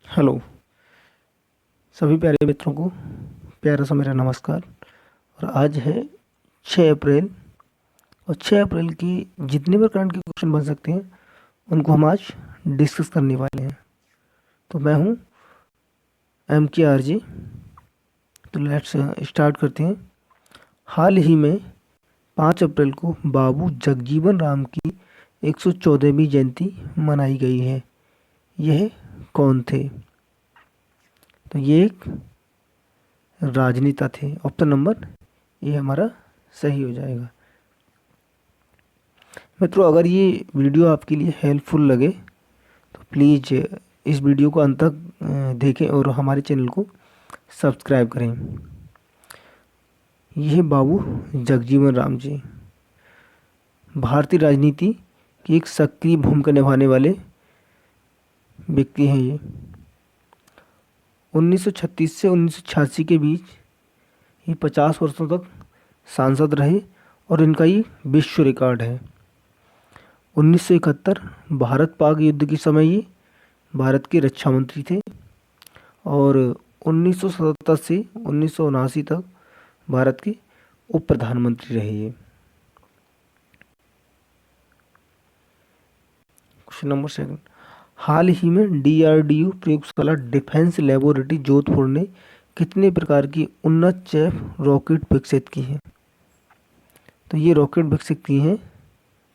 Hello सभी प्यारे मित्रों को प्यारा सा मेरा नमस्कार। और आज है 6 अप्रैल। और 6 अप्रैल की जितने भी करंट के क्वेश्चन बन सकते हैं उनको हम आज डिस्कस करने वाले हैं। तो मैं हूँ MKRG। तो लेट्स स्टार्ट करते हैं। हाल ही में 5 अप्रैल को बाबू जगजीवन राम की 114वीं जयंती मनाई गई है। यह कौन थे? तो ये एक राजनेता थे। ऑप्शन नंबर ए हमारा सही हो जाएगा। मित्रों, अगर ये वीडियो आपके लिए हेल्पफुल लगे तो प्लीज़ इस वीडियो को अंत तक देखें और हमारे चैनल को सब्सक्राइब करें। यह बाबू जगजीवन राम जी भारतीय राजनीति की एक सक्रिय भूमिका निभाने वाले व्यक्ति हैं। ये 1936 से 1986 के बीच ये 50 वर्षों तक सांसद रहे और इनका ये विश्व रिकॉर्ड है। 1971 भारत पाक युद्ध के समय ये भारत के रक्षा मंत्री थे और 1977 से 1979 तक भारत के उप प्रधानमंत्री रहे ये। क्वेश्चन नंबर 2, हाल ही में DRDO प्रयोगशाला डिफेंस लेबोरेटरी जोधपुर ने कितने प्रकार की उन्नत चैफ रॉकेट विकसित की है? तो ये रॉकेट विकसित की हैं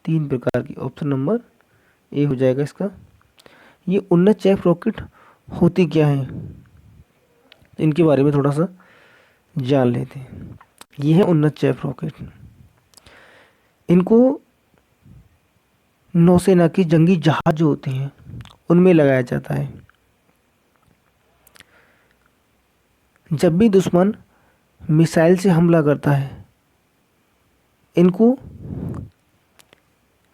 3 प्रकार की। ऑप्शन नंबर ए हो जाएगा इसका। ये उन्नत चैफ रॉकेट होती क्या है, इनके बारे में थोड़ा सा जान लेते हैं। ये है उन्नत चैफ रॉकेट। इनको नौसेना के जंगी जहाज जो होते हैं उनमें लगाया जाता है। जब भी दुश्मन मिसाइल से हमला करता है, इनको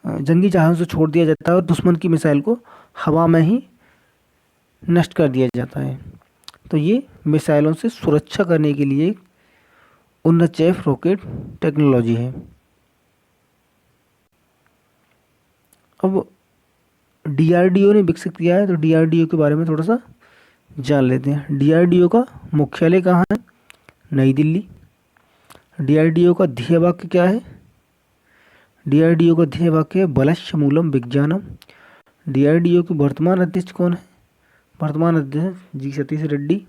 जंगी जहाज़ों से छोड़ दिया जाता है और दुश्मन की मिसाइल को हवा में ही नष्ट कर दिया जाता है। तो ये मिसाइलों से सुरक्षा करने के लिए उन्नत चैफ रॉकेट टेक्नोलॉजी है। अब DRDO ने विकसित किया है, तो DRDO के बारे में थोड़ा सा जान लेते हैं। DRDO का मुख्यालय कहाँ है? नई दिल्ली। DRDO का ध्येय वाक्य क्या है? DRDO का ध्येय वाक्य है बलश्य मूलम विज्ञानम। DRDO के वर्तमान अध्यक्ष कौन है? वर्तमान अध्यक्ष जी सतीश रेड्डी।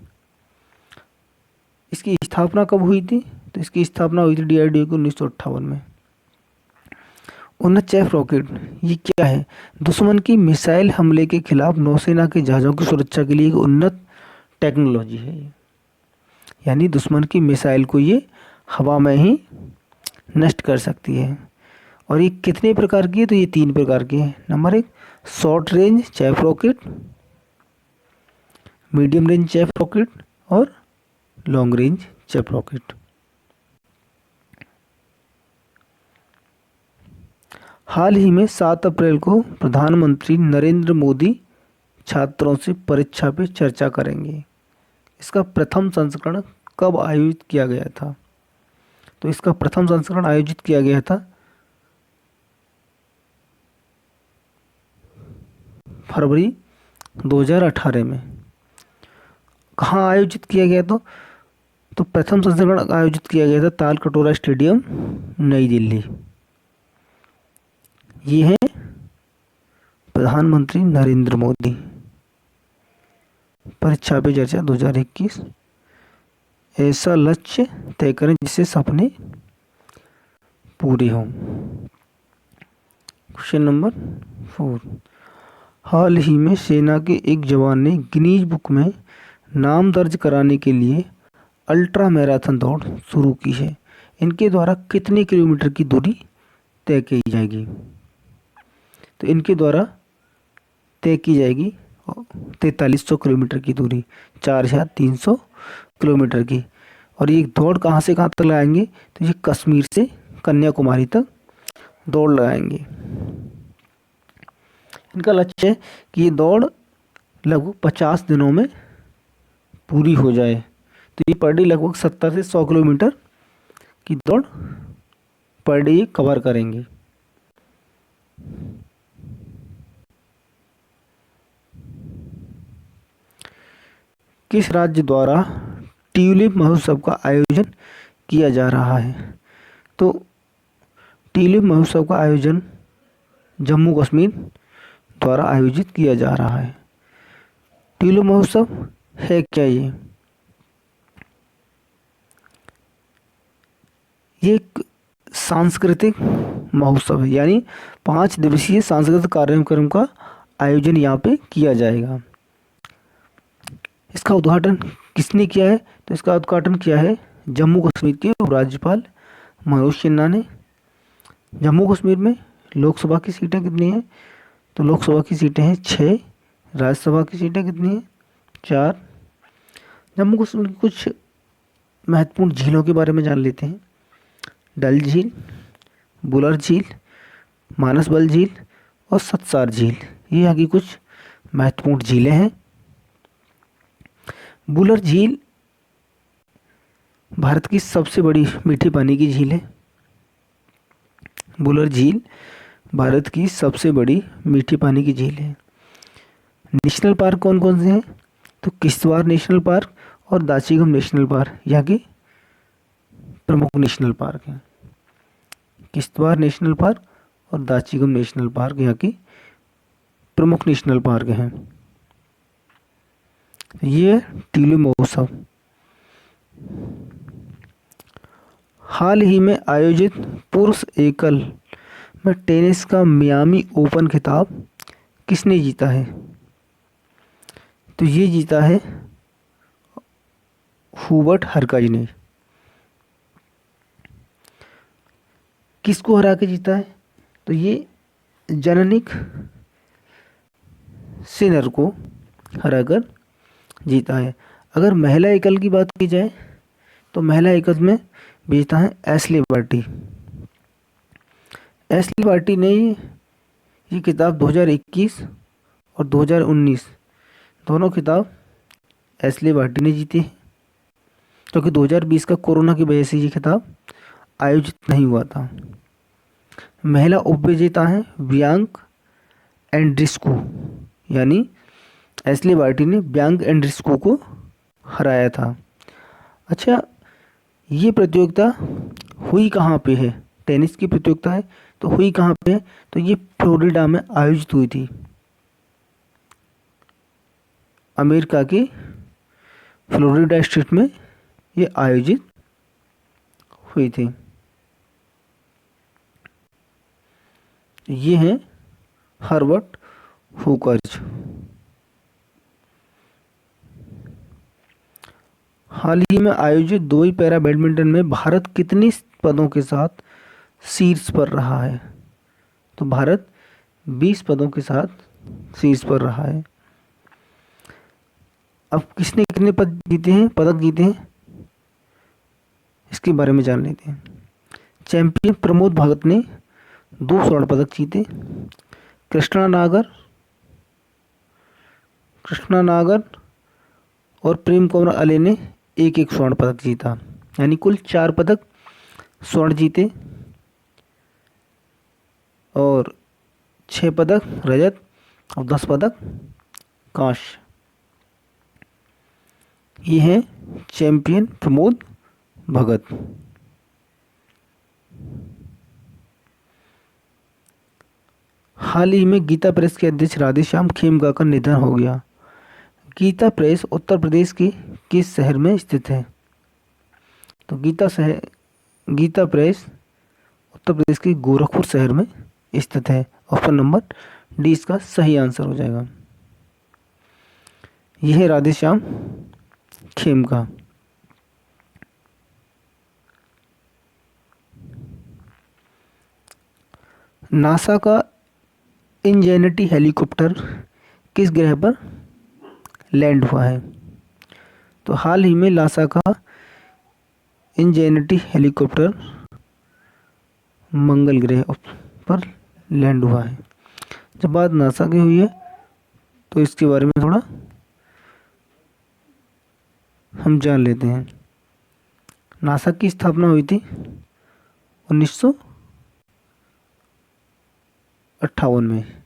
इसकी स्थापना कब हुई थी? तो इसकी स्थापना हुई थी DRDO को 1958 में। उन्नत चैफ रॉकेट ये क्या है? दुश्मन की मिसाइल हमले के खिलाफ नौसेना के जहाज़ों की सुरक्षा के लिए एक उन्नत टेक्नोलॉजी है ये। यानी दुश्मन की मिसाइल को ये हवा में ही नष्ट कर सकती है। और ये कितने प्रकार की है? तो ये 3 प्रकार की है। Number 1, short range chaff rocket, medium range chaff rocket और लॉन्ग रेंज चैफ रॉकेट। हाल ही में 7 अप्रैल को प्रधानमंत्री नरेंद्र मोदी छात्रों से परीक्षा पे चर्चा करेंगे। इसका प्रथम संस्करण कब आयोजित किया गया था? तो इसका प्रथम संस्करण आयोजित किया गया था फरवरी 2018 में। कहाँ आयोजित किया गया? तो प्रथम संस्करण आयोजित किया गया था तालकटोरा स्टेडियम, नई दिल्ली। ये है प्रधानमंत्री नरेंद्र मोदी। परीक्षा पे चर्चा 2021। ऐसा लक्ष्य तय करें जिससे सपने पूरे हों। क्वेश्चन नंबर 4, हाल ही में सेना के एक जवान ने गिनीज बुक में नाम दर्ज कराने के लिए अल्ट्रा मैराथन दौड़ शुरू की है। इनके द्वारा कितने किलोमीटर की दूरी तय की जाएगी? तो इनके द्वारा तय की जाएगी 4300 किलोमीटर की दूरी, 4300 किलोमीटर की। और ये दौड़ कहाँ से कहाँ तक लगाएंगे? तो ये कश्मीर से कन्याकुमारी तक दौड़ लगाएंगे। इनका लक्ष्य है कि ये दौड़ लगभग 50 दिनों में पूरी हो जाए। तो ये पर डे लगभग 70 से 100 किलोमीटर की दौड़ पर डे कवर करेंगे। किस राज्य द्वारा ट्यूलिप महोत्सव का आयोजन किया जा रहा है? तो ट्यूलिप महोत्सव का आयोजन जम्मू कश्मीर द्वारा आयोजित किया जा रहा है। ट्यूलिप महोत्सव है क्या ये? ये एक सांस्कृतिक महोत्सव है, यानी 5 दिवसीय सांस्कृतिक कार्यक्रम का आयोजन यहाँ पे किया जाएगा। इसका उद्घाटन किसने किया है? तो इसका उद्घाटन किया है जम्मू कश्मीर के उपराज्यपाल मनोज सिन्हा ने। जम्मू कश्मीर में लोकसभा की सीटें कितनी हैं? तो लोकसभा की सीटें हैं 6। राज्यसभा की सीटें कितनी हैं? 4। जम्मू कश्मीर की कुछ महत्वपूर्ण झीलों के बारे में जान लेते हैं। डल झील, बुलर झील, मानसबल झील और सतसार झील, ये यहाँ की कुछ महत्वपूर्ण झीलें हैं। बुलर झील भारत की सबसे बड़ी मीठे पानी की झील है। बुलर झील भारत की सबसे बड़ी मीठे पानी की झील है। नेशनल पार्क कौन कौन से हैं? तो किश्तवाड़ नेशनल पार्क और दाचिगम नेशनल पार्क यहाँ के प्रमुख नेशनल पार्क हैं। किश्तवाड़ नेशनल पार्क और दाचिगम नेशनल पार्क यहाँ की प्रमुख नेशनल पार्क हैं। ये ट्यूलिप महोत्सव। हाल ही में आयोजित पुरुष एकल में टेनिस का मियामी ओपन खिताब किसने जीता है? तो ये जीता है हुबर्ट हरकज ने। किसको हरा के जीता है? तो ये जानिक सिनर को हराकर जीता है। अगर महिला एकल की बात की जाए तो महिला एकल में जीता है एशले बार्टी। एशले बार्टी ने ये खिताब 2021 और 2019 दोनों खिताब एशले बार्टी ने जीते हैं, क्योंकि 2020 का कोरोना की वजह से ये खिताब आयोजित नहीं हुआ था। महिला उपविजेता हैं बियांक एंड्रिस्कू, यानी एशले बार्टी ने बियांक एंड्रिस्कू को हराया था। अच्छा, ये प्रतियोगिता हुई कहाँ पे है? टेनिस की प्रतियोगिता है, तो हुई कहाँ पे है? तो ये फ्लोरिडा में आयोजित हुई थी। अमेरिका के फ्लोरिडा स्टेट में ये आयोजित हुई थी। ये हैं हर्बर्ट हुकर्ज। हाल ही में आयोजित दुबई पैरा बैडमिंटन में भारत कितने पदों के साथ शीर्ष पर रहा है? तो भारत 20 पदों के साथ शीर्ष पर रहा है। अब किसने कितने पदक जीते हैं, इसके बारे में जान लेते हैं। चैंपियन प्रमोद भगत ने 2 स्वर्ण पदक जीते। कृष्णा नागर और प्रेम कुमार अले ने 1-1 स्वर्ण पदक जीता, यानी कुल 4 पदक स्वर्ण जीते और 6 पदक रजत और 10 पदक कांस्य। ये है चैंपियन प्रमोद भगत। हाल ही में गीता प्रेस के अध्यक्ष राधेश्याम खेमका का निधन हो गया। गीता प्रेस उत्तर प्रदेश के किस शहर में स्थित है? तो गीता प्रेस उत्तर प्रदेश के गोरखपुर शहर में स्थित है। ऑप्शन नंबर डी इसका सही आंसर हो जाएगा। यह है राधेश्याम खेमका। नासा का इंजेनिटी हेलीकॉप्टर किस ग्रह पर लैंड हुआ है? तो हाल ही में नासा का इंजेनिटी हेलीकॉप्टर मंगल ग्रह पर लैंड हुआ है। जब बात नासा की हुई है तो इसके बारे में थोड़ा हम जान लेते हैं। नासा की स्थापना हुई थी 1958 में,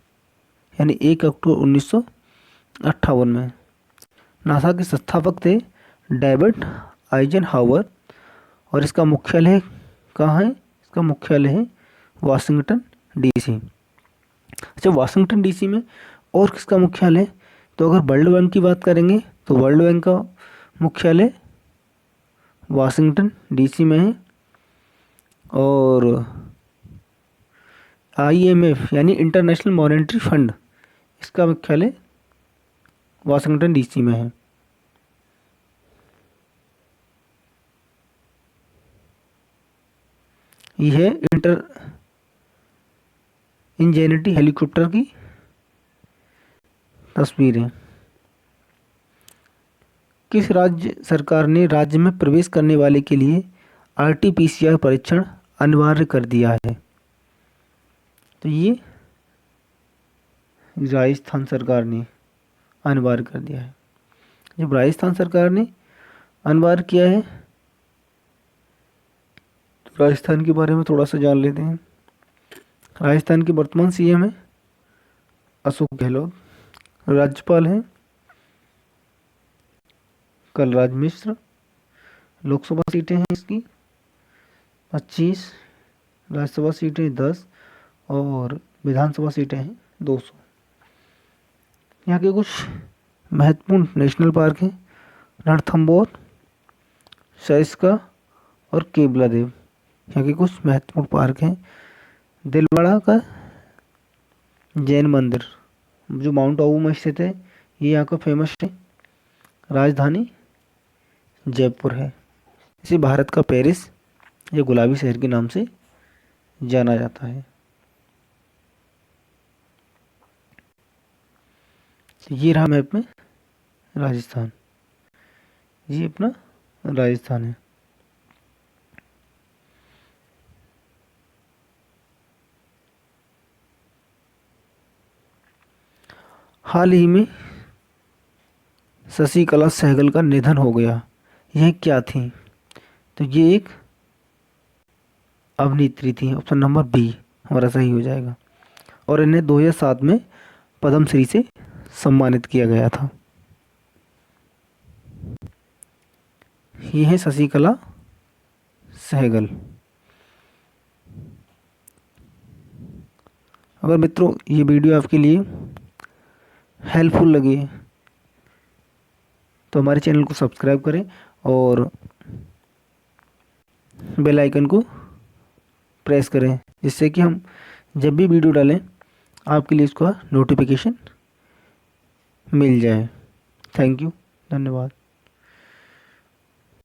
यानी 1 अक्टूबर 1958 में नासा के संस्थापक थे डेविड आइजनहावर और इसका मुख्यालय कहाँ है? इसका मुख्यालय है वाशिंगटन डीसी। अच्छा, वाशिंगटन डीसी में और किसका मुख्यालय? तो अगर वर्ल्ड बैंक की बात करेंगे तो वर्ल्ड बैंक का मुख्यालय वाशिंगटन डीसी में है, और IMF यानी इंटरनेशनल मॉनेटरी फंड, इसका मुख्यालय वाशिंगटन डीसी में है। यह है इंजेनिटी हेलीकॉप्टर की तस्वीरें। किस राज्य सरकार ने राज्य में प्रवेश करने वाले के लिए RT-PCR परीक्षण अनिवार्य कर दिया है? तो ये राजस्थान सरकार ने अनिवार्य कर दिया है। जब राजस्थान सरकार ने अनिवार्य किया है तो राजस्थान के बारे में थोड़ा सा जान लेते हैं। राजस्थान के वर्तमान CM है अशोक गहलोत, राज्यपाल हैं कलराज मिश्र, लोकसभा सीटें हैं इसकी 25, राज्यसभा सीटें 10 और विधानसभा सीटें हैं 200। यहाँ के कुछ महत्वपूर्ण नेशनल पार्क हैं रणथंबोर, सरिस्का और केवलादेव। यहाँ के कुछ महत्वपूर्ण पार्क हैं दिलवाड़ा का जैन मंदिर जो माउंट आबू में स्थित है, ये यहाँ का फेमस है। राजधानी जयपुर है। इसे भारत का पेरिस या गुलाबी शहर के नाम से जाना जाता है। ये रहा मैप में राजस्थान, ये अपना राजस्थान है। हाल ही में शशिकला सहगल का निधन हो गया, यह क्या थी? तो ये एक अभिनेत्री थी, ऑप्शन नंबर बी हमारा सही हो जाएगा। और इन्हें 2007 में पद्मश्री से सम्मानित किया गया था। ये है शशिकला सहगल। अगर मित्रों ये वीडियो आपके लिए हेल्पफुल लगी तो हमारे चैनल को सब्सक्राइब करें और बेल आइकन को प्रेस करें, जिससे कि हम जब भी वीडियो डालें आपके लिए इसका नोटिफिकेशन मिल जाए। थैंक यू, धन्यवाद।